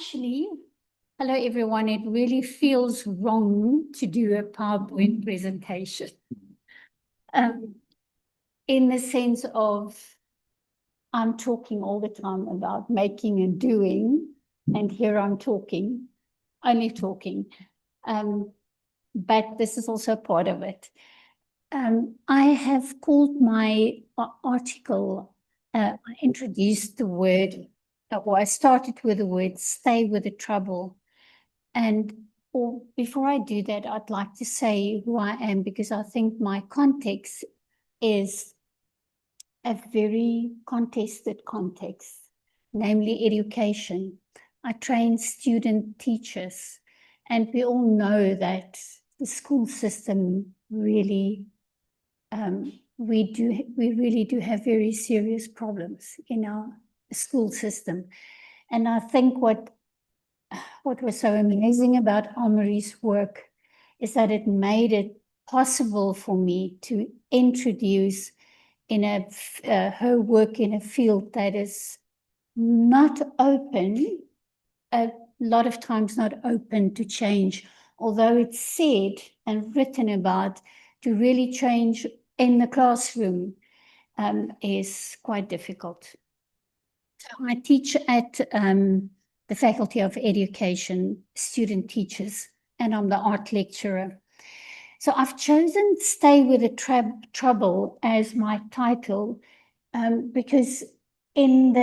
Actually, hello everyone. It really feels wrong to do a PowerPoint presentation. In the sense of I'm talking all the time about making and doing, and here I'm talking, only talking. But this is also part of it. I have called my article, I introduced the word, or I started with the word, stay with the trouble. And before I do that, I'd like to say who I am, because I think my context is a very contested context, namely education. I train student teachers, and we all know that the school system really, we really do have very serious problems in our school system. And I think what was so amazing about Anne-Marie's work is that it made it possible for me to introduce in her work in a field that is not open, a lot of times not open to change, although it's said and written about to really change in the classroom is quite difficult. So I teach at the Faculty of Education, student teachers, and I'm the art lecturer. So I've chosen Stay with the Trouble as my title because in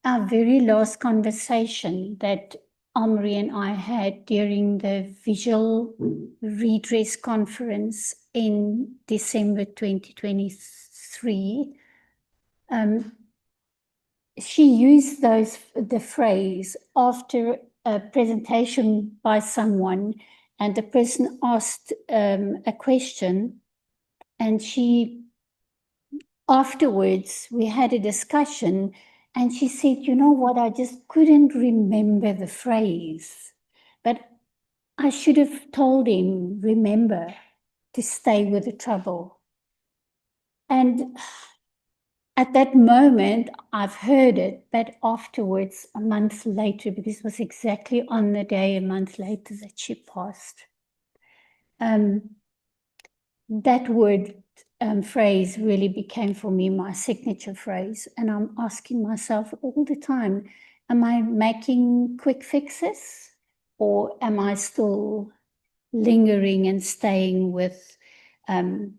our very last conversation that Anne-Marie and I had during the Visual Redress Conference in December 2023, she used the phrase after a presentation by someone, and the person asked a question, and afterwards we had a discussion, and she said, you know what, I just couldn't remember the phrase, but I should have told him, remember to stay with the trouble. And at that moment, I've heard it, but afterwards, a month later, because it was exactly on the day a month later that she passed, that word phrase really became for me my signature phrase. And I'm asking myself all the time, am I making quick fixes, or am I still lingering and staying with the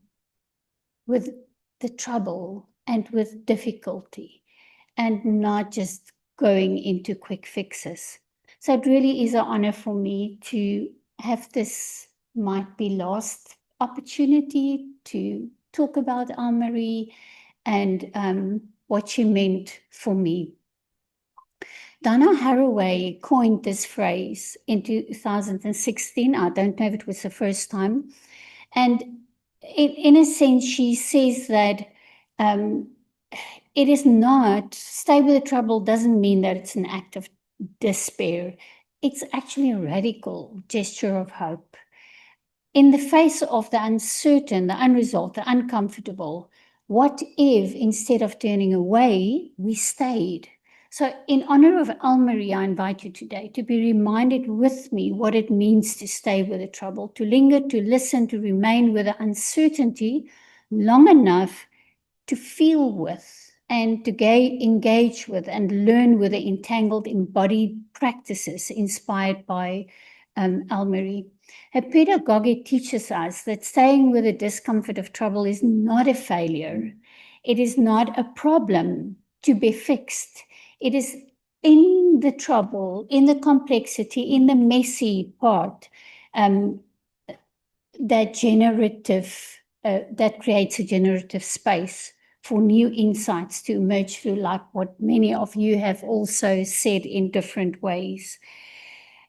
trouble and with difficulty, and not just going into quick fixes? So it really is an honor for me to have this might be last opportunity to talk about Anne-Marie and what she meant for me. Donna Haraway coined this phrase in 2016. I don't know if it was the first time. And in a sense, she says that it is not, stay with the trouble doesn't mean that it's an act of despair. It's actually a radical gesture of hope. In the face of the uncertain, the unresolved, the uncomfortable, what if instead of turning away, we stayed? So in honor of Anne-Marie, I invite you today to be reminded with me what it means to stay with the trouble, to linger, to listen, to remain with the uncertainty long enough to feel with and to engage with and learn with the entangled embodied practices inspired by Anne-Marie. Her pedagogy teaches us that staying with the discomfort of trouble is not a failure. It is not a problem to be fixed. It is in the trouble, in the complexity, in the messy part, that creates a generative space for new insights to emerge through, like what many of you have also said in different ways.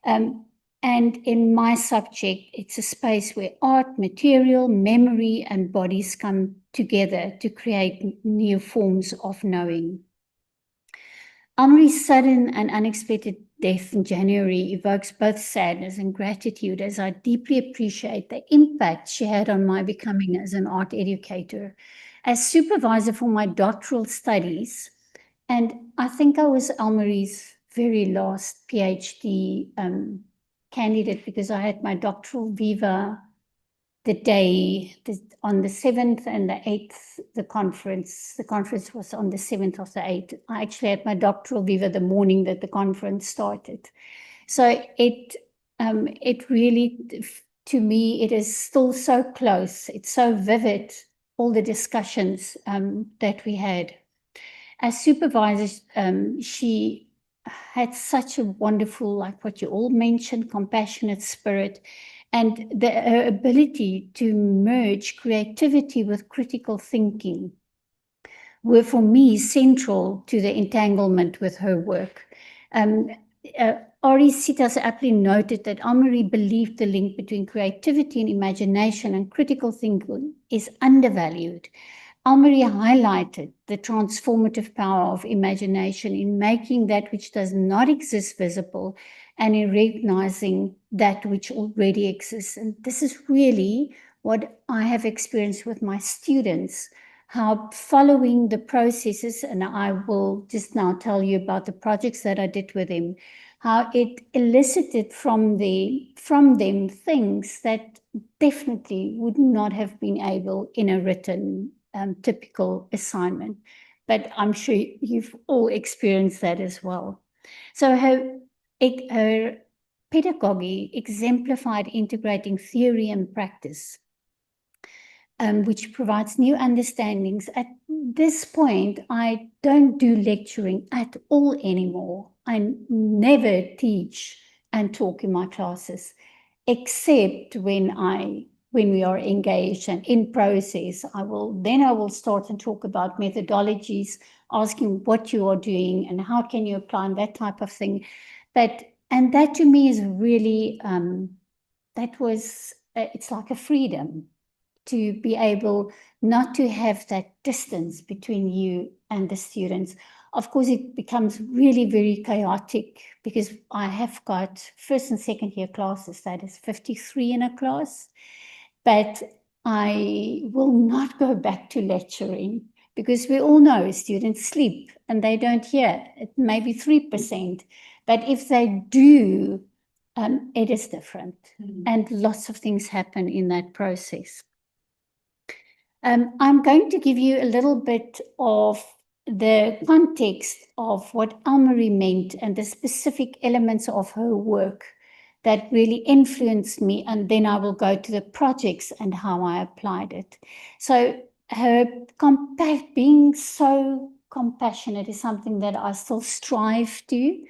And in my subject, it's a space where art, material, memory, and bodies come together to create new forms of knowing. Anne-Marie's sudden and unexpected death in January evokes both sadness and gratitude, as I deeply appreciate the impact she had on my becoming as an art educator. As supervisor for my doctoral studies, and I think I was Anne-Marie's very last PhD candidate, because I had my doctoral viva on the 7th and the 8th, the conference was on the 7th of the 8th. I actually had my doctoral viva the morning that the conference started. So it really, to me, it is still so close. It's so vivid, all the discussions that we had. As supervisors, she had such a wonderful, like what you all mentioned, compassionate spirit, and her ability to merge creativity with critical thinking were, for me, central to the entanglement with her work. Ari Sitas aptly noted that Anne-Marie believed the link between creativity and imagination and critical thinking is undervalued. Anne-Marie highlighted the transformative power of imagination in making that which does not exist visible and in recognizing that which already exists. And this is really what I have experienced with my students, how following the processes, and I will just now tell you about the projects that I did with them, how it elicited from them things that definitely would not have been able in a written typical assignment. But I'm sure you've all experienced that as well. So her pedagogy exemplified integrating theory and practice, which provides new understandings. At this point, I don't do lecturing at all anymore. I never teach and talk in my classes, except when we are engaged and in process. I will start and talk about methodologies, asking what you are doing and how can you apply and that type of thing. And that to me is really, it's like a freedom to be able not to have that distance between you and the students. Of course, it becomes really very chaotic because I have got first and second year classes, that is 53 in a class, but I will not go back to lecturing because we all know students sleep and they don't hear. It may be 3%, but if they do, it is different. And lots of things happen in that process. I'm going to give you a little bit of the context of what Anne-Marie meant and the specific elements of her work that really influenced me, and then I will go to the projects and how I applied it. So her being so compassionate is something that I still strive to.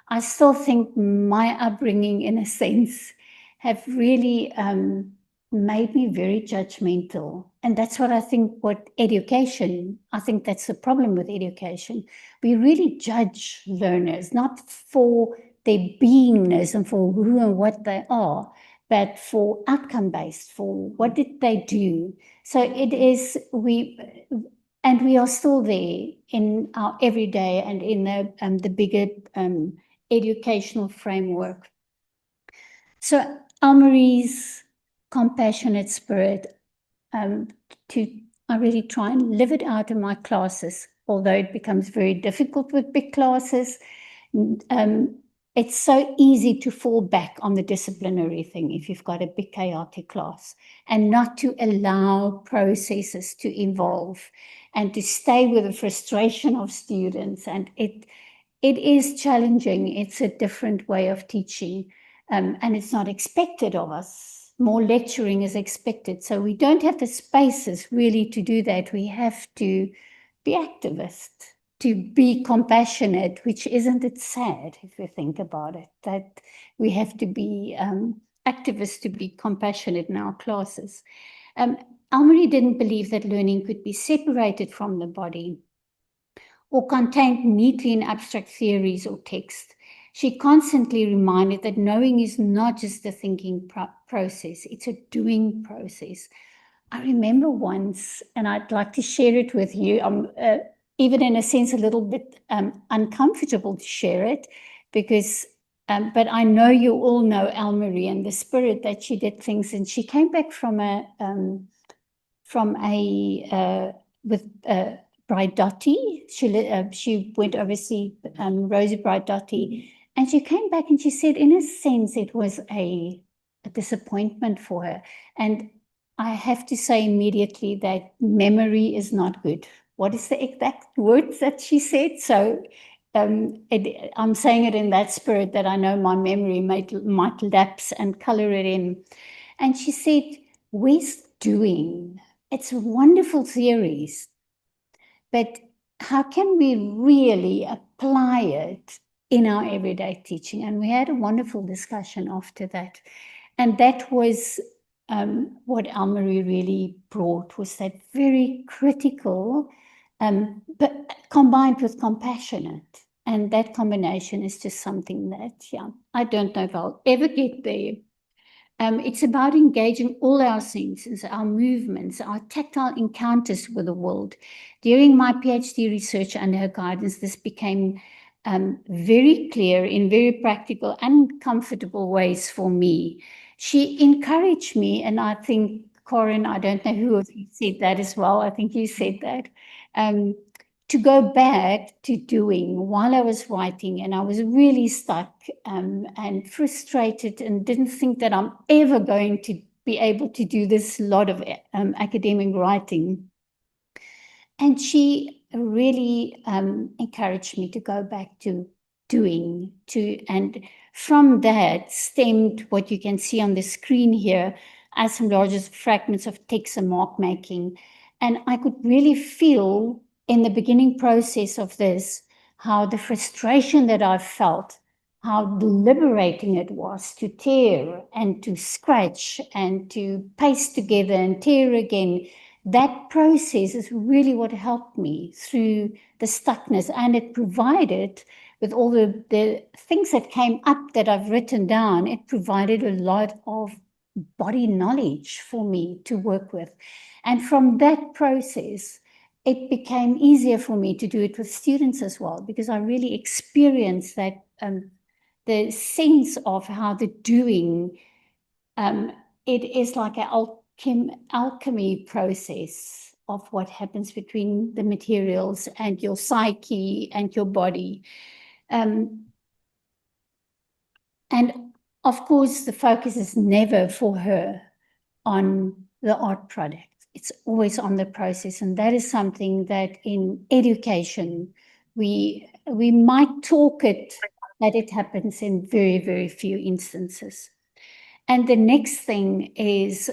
I still think my upbringing, in a sense, have really made me very judgmental. And that's what I think I think that's the problem with education. We really judge learners, not for their beingness and for who and what they are, but for outcome-based, for what did they do. So it is, we are still there in our everyday and in the bigger educational framework. So Anne-Marie's compassionate spirit, I really try and live it out in my classes, although it becomes very difficult with big classes. It's so easy to fall back on the disciplinary thing if you've got a big chaotic class, and not to allow processes to evolve and to stay with the frustration of students. And it is challenging. It's a different way of teaching, and it's not expected of us. More lecturing is expected. So we don't have the spaces really to do that. We have to be activist, to be compassionate, which isn't it sad if you think about it, that we have to be activists to be compassionate in our classes. Anne-Marie didn't believe that learning could be separated from the body or contained neatly in abstract theories or text. She constantly reminded that knowing is not just a thinking process, it's a doing process. I remember once, and I'd like to share it with you, even in a sense a little bit uncomfortable to share it, because, but I know you all know Anne-Marie and the spirit that she did things, and she came back with Braidotti. She went overseas, Rosie Braidotti, and she came back and she said, in a sense, it was a disappointment for her. And I have to say immediately that memory is not good. What is the exact words that she said? So I'm saying it in that spirit that I know my memory might lapse and color it in. And she said, "Where's doing? It's wonderful theories, but how can we really apply it in our everyday teaching?" And we had a wonderful discussion after that. And that was what Almarie really brought, was that very critical, but combined with compassionate. And that combination is just something that, I don't know if I'll ever get there. It's about engaging all our senses, our movements, our tactile encounters with the world. During my PhD research under her guidance, this became very clear in very practical and comfortable ways for me. She encouraged me, and I think, Corinne, I don't know who of you said that as well. I think you said that. To go back to doing while I was writing, and I was really stuck and frustrated and didn't think that I'm ever going to be able to do this lot of academic writing. And she really encouraged me to go back to doing, and from that stemmed what you can see on the screen here, assemblages, fragments of text and mark making. And I could really feel in the beginning process of this, how the frustration that I felt, how liberating it was to tear and to scratch and to paste together and tear again. That process is really what helped me through the stuckness, and it provided, with all the things that came up that I've written down, it provided a lot of body knowledge for me to work with. And from that process, it became easier for me to do it with students as well, because I really experienced that the sense of how the doing, it is like an alchemy process of what happens between the materials and your psyche and your body. And of course, the focus is never for her on the art product. It's always on the process. And that is something that in education, we might talk it, that it happens in very, very few instances. And the next thing is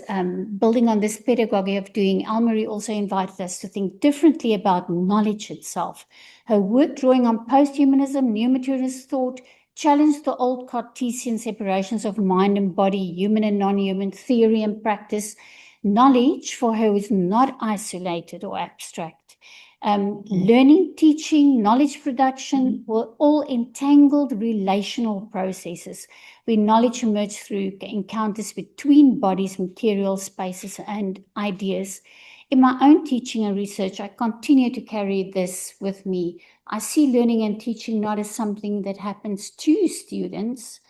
building on this pedagogy of doing. Almarie also invited us to think differently about knowledge itself. Her work drawing on post-humanism, new materialist thought, challenged the old Cartesian separations of mind and body, human and non-human, theory and practice. Knowledge for her is not isolated or abstract. Learning, teaching, knowledge production were all entangled relational processes where knowledge emerged through encounters between bodies, materials, spaces, and ideas. In my own teaching and research, I continue to carry this with me. I see learning and teaching not as something that happens to students,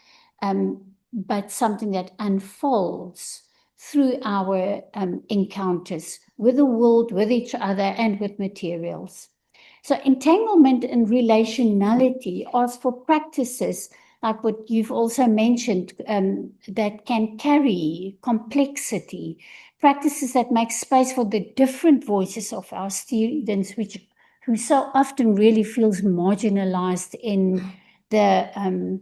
but something that unfolds through our encounters with the world, with each other, and with materials. So entanglement and relationality asks for practices like what you've also mentioned, that can carry complexity, practices that make space for the different voices of our students, who so often really feels marginalized in the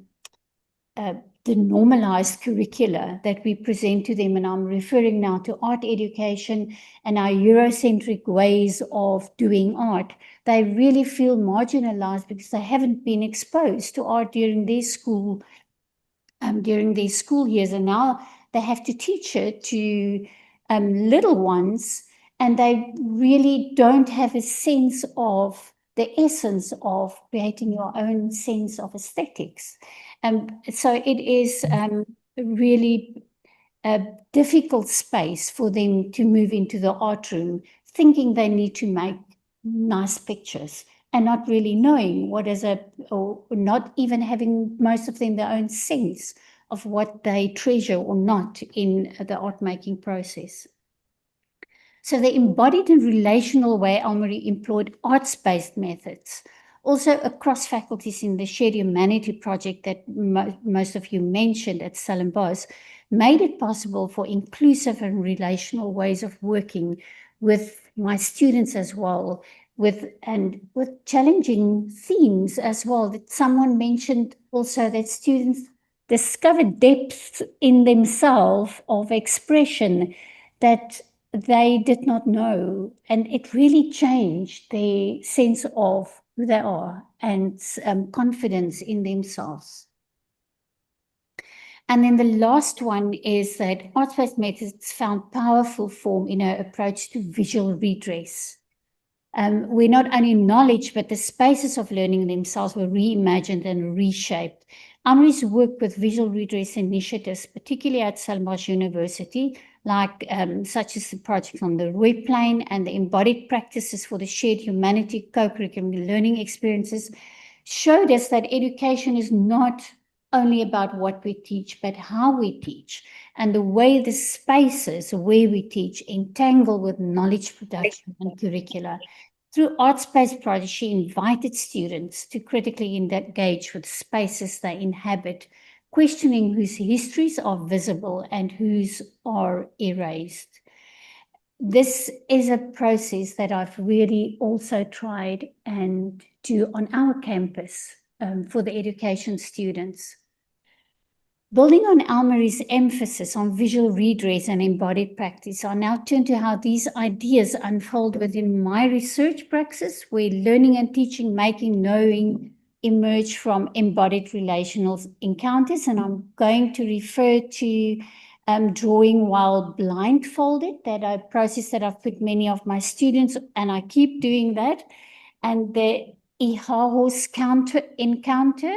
normalized curricula that we present to them. And I'm referring now to art education and our Eurocentric ways of doing art. They really feel marginalized because they haven't been exposed to art during their school years. And now they have to teach it to little ones, and they really don't have a sense of the essence of creating your own sense of aesthetics. So it is really a difficult space for them to move into the art room, thinking they need to make nice pictures and not really knowing or not even having, most of them, their own sense of what they treasure or not in the art making process. So the embodied and relational way Almarie employed arts-based methods, also across faculties in the Shared Humanity project that most of you mentioned at Stellenbosch, made it possible for inclusive and relational ways of working with my students as well, with challenging themes as well. That someone mentioned also that students discover depths in themselves of expression that they did not know, and it really changed their sense of who they are and confidence in themselves. And then the last one is that arts-based methods found powerful form in our approach to visual redress. Where not only knowledge, but the spaces of learning themselves were reimagined and reshaped. Amri's work with visual redress initiatives, particularly at Stellenbosch University, like such as the project on the Roy Plane and the embodied practices for the Shared Humanity co-curriculum learning experiences, showed us that education is not only about what we teach, but how we teach, and the way the spaces where we teach entangle with knowledge production and curricula. Through arts-based projects, she invited students to critically engage with spaces they inhabit, questioning whose histories are visible and whose are erased. This is a process that I've really also tried and do on our campus for the education students. Building on Almarie's emphasis on visual redress and embodied practice, I now turn to how these ideas unfold within my research praxis, where learning and teaching, making, knowing emerge from embodied relational encounters. And I'm going to refer to drawing while blindfolded, that a process that I've put many of my students, and I keep doing that, and the Ihahos encounter.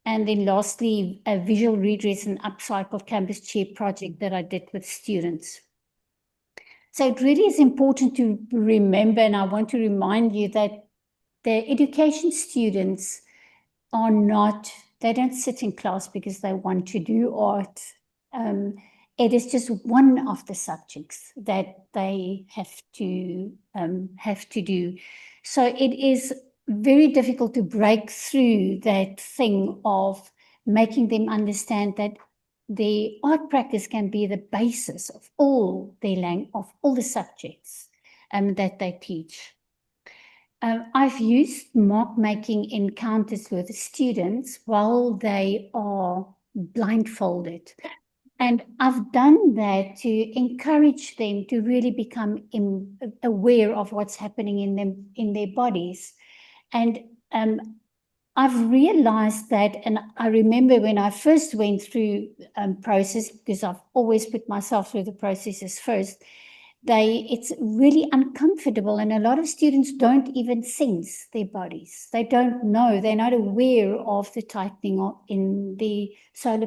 And then lastly, a visual redress and upcycled campus chair project that I did with students. So it really is important to remember, and I want to remind you that the education students are not, they don't sit in class because they want to do art. It is just one of the subjects that they have to do. So it is very difficult to break through that thing of making them understand that the art practice can be the basis of all the subjects that they teach. I've used mark making encounters with students while they are blindfolded. And I've done that to encourage them to really become aware of what's happening in their bodies. And I've realized that, and I remember when I first went through process, because I've always put myself through the processes first, it's really uncomfortable, and a lot of students don't even sense their bodies. They don't know, they're not aware of the tightening in the solar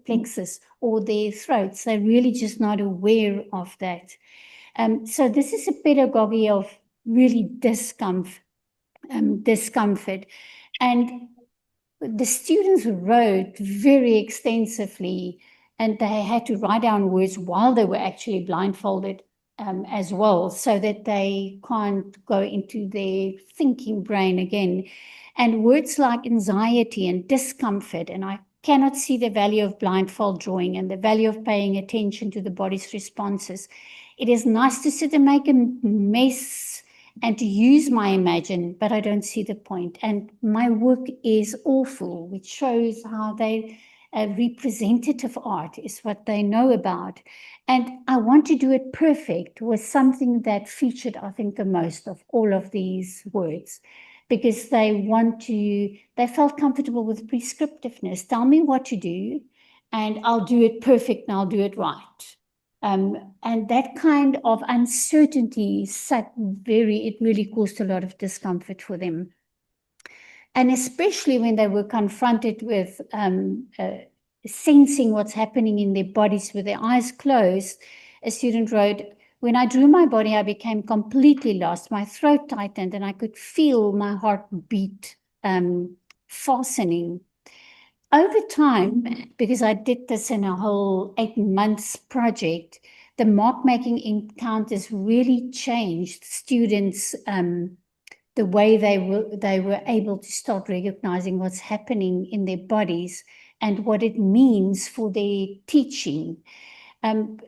plexus or their throats. They're really just not aware of that. So this is a pedagogy of really discomfort. And the students wrote very extensively, and they had to write down words while they were actually blindfolded as well, so that they can't go into their thinking brain again. And words like anxiety and discomfort, and I cannot see the value of blindfold drawing and the value of paying attention to the body's responses. It is nice to sit and make a mess and to use my imagine, but I don't see the point. And my work is awful, which shows how they representative art is what they know about. And I want to do it perfect was something that featured, I think, the most of all of these words, because they felt comfortable with prescriptiveness. Tell me what to do, and I'll do it perfect, and I'll do it right. And that kind of uncertainty it really caused a lot of discomfort for them. And especially when they were confronted with sensing what's happening in their bodies with their eyes closed, a student wrote, "When I drew my body, I became completely lost. My throat tightened and I could feel my heart beat fastening." Over time, because I did this in a whole 8 months project, the mark-making encounters really changed students' the way they were able to start recognizing what's happening in their bodies and what it means for their teaching.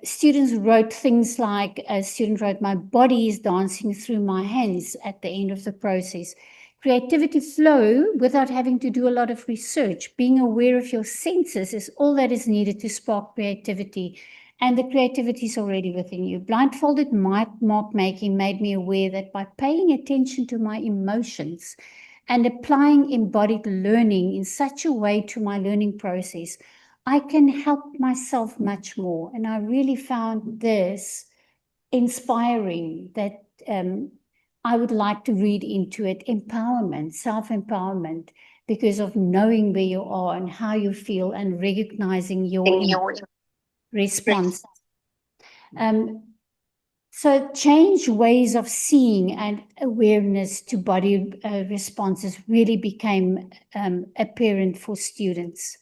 Students wrote things like, a student wrote, "My body is dancing through my hands" at the end of the process. Creativity flow without having to do a lot of research. Being aware of your senses is all that is needed to spark creativity. And the creativity is already within you. Blindfolded mark making made me aware that by paying attention to my emotions and applying embodied learning in such a way to my learning process, I can help myself much more. And I really found this inspiring, that I would like to read into it empowerment, self-empowerment, because of knowing where you are and how you feel and recognizing your response. So change ways of seeing and awareness to body responses really became apparent for students.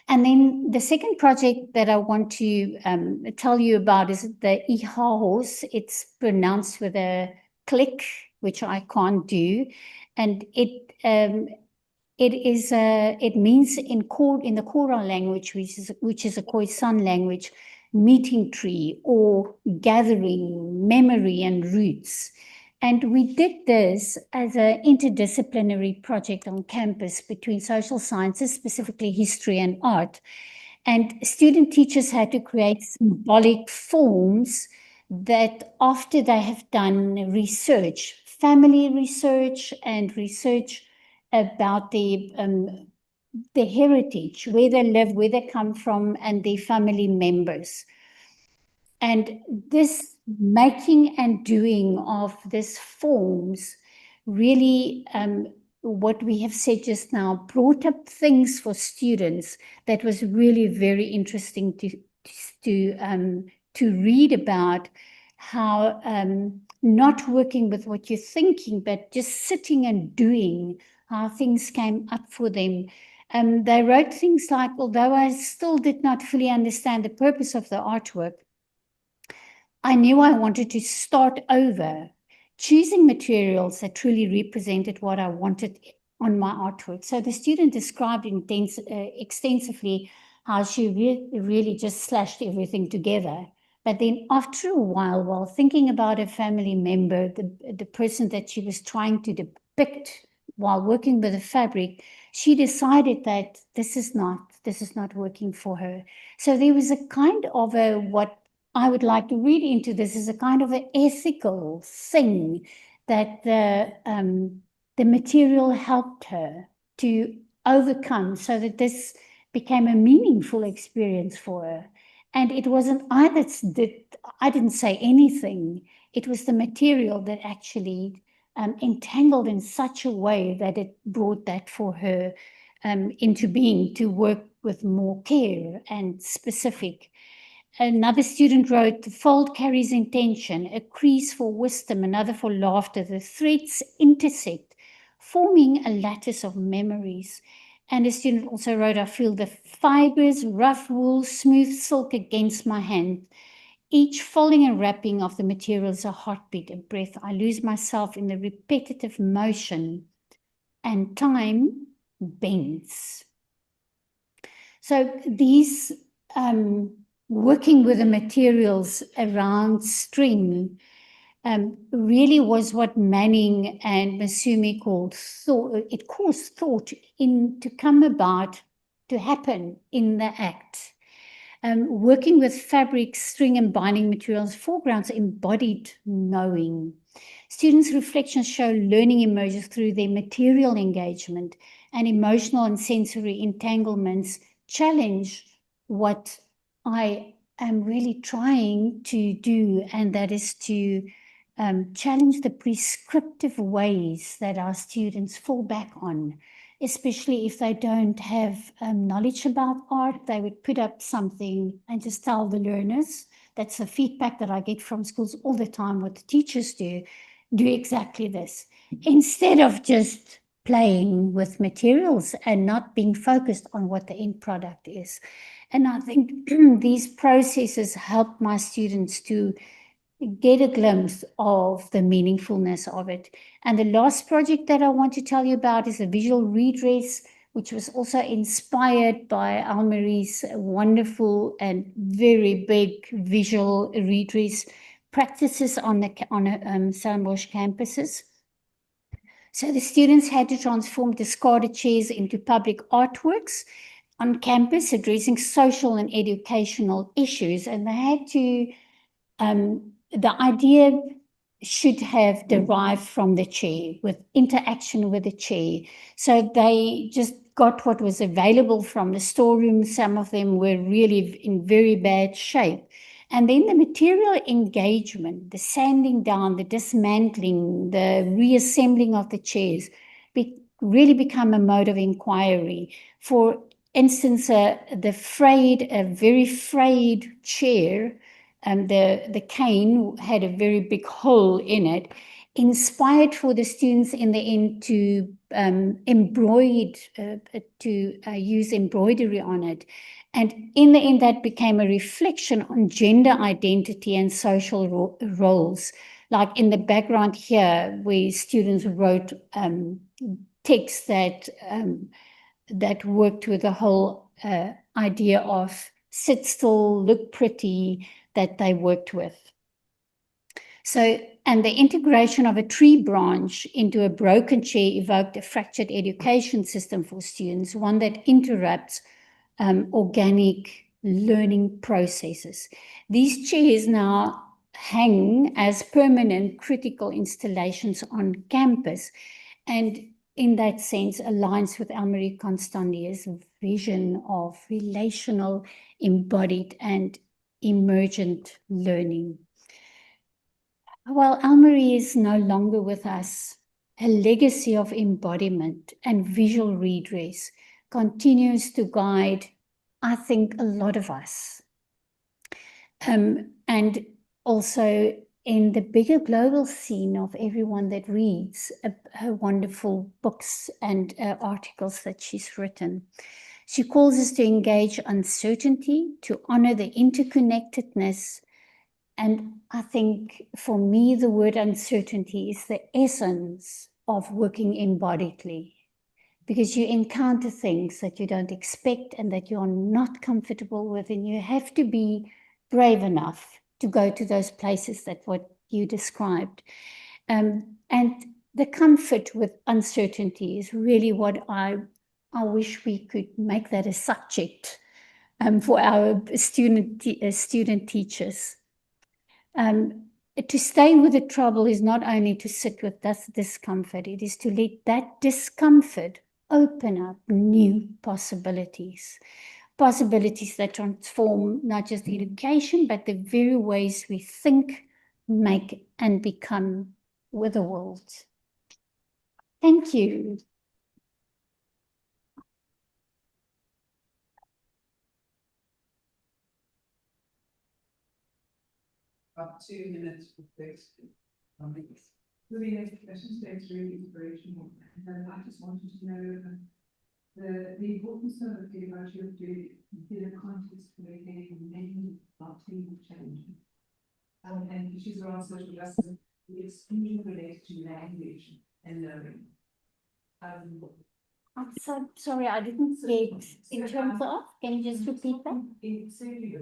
And then the second project that I want to tell you about is the IHAHOS. It's pronounced with a click, which I can't do. And it means in the Kora language, which is a Khoisan language, meeting tree or gathering, memory and roots. And we did this as an interdisciplinary project on campus between social sciences, specifically history and art. And student teachers had to create symbolic forms that, after they have done research, family research and research about the heritage, where they live, where they come from, and their family members. And this making and doing of these forms really, what we have said just now, brought up things for students that was really very interesting to read about. How not working with what you're thinking, but just sitting and doing, how things came up for them. They wrote things like, although I still did not fully understand the purpose of the artwork, I knew I wanted to start over, choosing materials that truly represented what I wanted on my artwork. So the student described extensively how she really just slashed everything together. But then after a while thinking about a family member, the person that she was trying to depict while working with the fabric, she decided that this is not working for her. So there was a kind of what I would like to read into this is a kind of an ethical thing that the material helped her to overcome, so that this became a meaningful experience for her. And it wasn't I didn't say anything. It was the material that actually entangled in such a way that it brought that for her into being, to work with more care and specific. Another student wrote, "The fold carries intention, a crease for wisdom, another for laughter. The threads intersect, forming a lattice of memories." And a student also wrote, "I feel the fibers, rough wool, smooth silk against my hand. Each folding and wrapping of the material is a heartbeat, a breath. I lose myself in the repetitive motion, and time bends." So these working with the materials around string really was what Manning and Masumi called thought. It caused thought to come about, to happen in the act. Working with fabric, string, and binding materials foregrounds embodied knowing. Students' reflections show learning emerges through their material engagement, and emotional and sensory entanglements challenge what I am really trying to do, and that is to challenge the prescriptive ways that our students fall back on, especially if they don't have knowledge about art. They would put up something and just tell the learners. That's the feedback that I get from schools all the time. What the teachers do exactly this. Instead of just playing with materials and not being focused on what the end product is. And I think these processes help my students to get a glimpse of the meaningfulness of it. And the last project that I want to tell you about is a visual redress, which was also inspired by Almarie's wonderful and very big visual redress practices on Stellenbosch campuses. So the students had to transform discarded chairs into public artworks on campus addressing social and educational issues. And they had to, the idea should have derived from the chair, with interaction with the chair. So they just got what was available from the storeroom. Some of them were really in very bad shape. And then the material engagement, the sanding down, the dismantling, the reassembling of the chairs really become a mode of inquiry. For instance, a very frayed chair, the cane had a very big hole in it, inspired for the students in the end to use embroidery on it. And in the end, that became a reflection on gender identity and social roles. Like in the background here, where students wrote text that worked with the whole idea of sit still, look pretty, that they worked with. So, and the integration of a tree branch into a broken chair evoked a fractured education system for students, one that interrupts organic learning processes. These chairs now hang as permanent critical installations on campus, and in that sense aligns with Elmarie Constandia's vision of relational, embodied, and emergent learning. While Elmarie is no longer with us, a legacy of embodiment and visual redress continues to guide, I think, a lot of us. And also in the bigger global scene of everyone that reads her wonderful books and articles that she's written. She calls us to engage uncertainty, to honor the interconnectedness. And I think for me, the word uncertainty is the essence of working embodiedly, because you encounter things that you don't expect and that you're not comfortable with, and you have to be brave enough to go to those places that what you described. And the comfort with uncertainty is really what I wish we could make that a subject for our student teachers. To stay with the trouble is not only to sit with that discomfort, it is to let that discomfort open up new possibilities. Possibilities that transform not just education, but the very ways we think, make, and become with the world. Thank you. About 2 minutes for questions. Really, the questions is really inspirational. And I just wanted to know the importance of the evaluation in a context where there are many things changing. And issues around social justice, the exclusion related to language and learning. I'm so sorry, I didn't get in terms of, can you just repeat that? It's certainly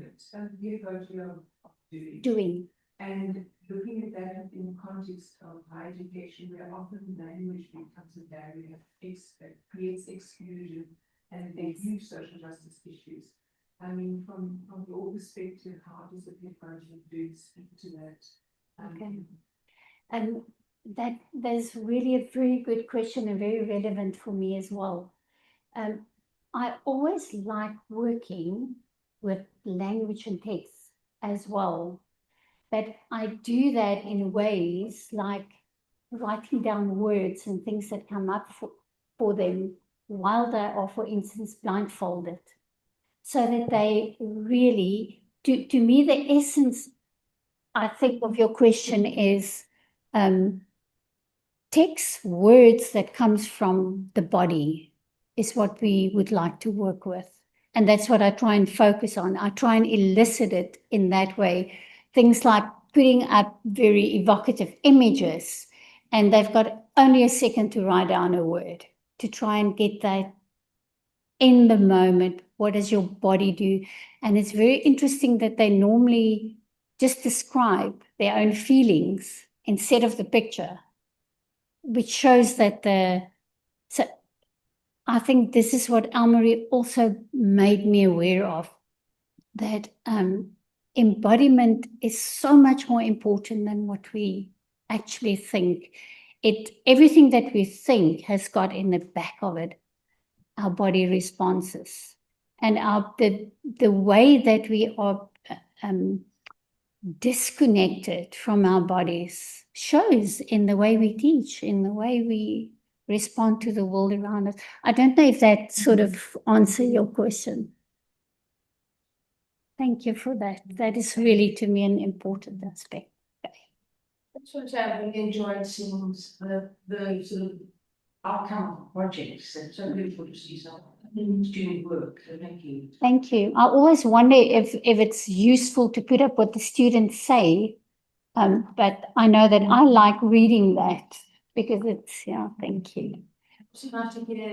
doing. And looking at that in the context of higher education, where often language becomes a barrier, creates exclusion, and they use social justice issues. I mean, from your perspective, how does the pedagogy do speak to that? Okay. And that's really a very good question and very relevant for me as well. I always like working with language and text as well, but I do that in ways like writing down words and things that come up for them while they are, for instance, blindfolded, so that they really, to me, the essence, I think, of your question is text, words that comes from the body is what we would like to work with. And that's what I try and focus on. I try and elicit it in that way. Things like putting up very evocative images, and they've got only a second to write down a word, to try and get that in the moment. What does your body do? And it's very interesting that they normally just describe their own feelings instead of the picture, which shows that so I think this is what Elmarie also made me aware of, that embodiment is so much more important than what we actually think. Everything that we think has got in the back of it our body responses, and the way that we are disconnected from our bodies shows in the way we teach, in the way we respond to the world around us. I don't know if that sort of answers your question. Thank you for that. That is really, to me, an important aspect. That's what I've really enjoyed seeing the sort of outcome of projects. It's so beautiful to see someone doing work. So thank you. Thank you. I always wonder if it's useful to put up what the students say, but I know that I like reading that because it's, yeah, thank you. So nice to get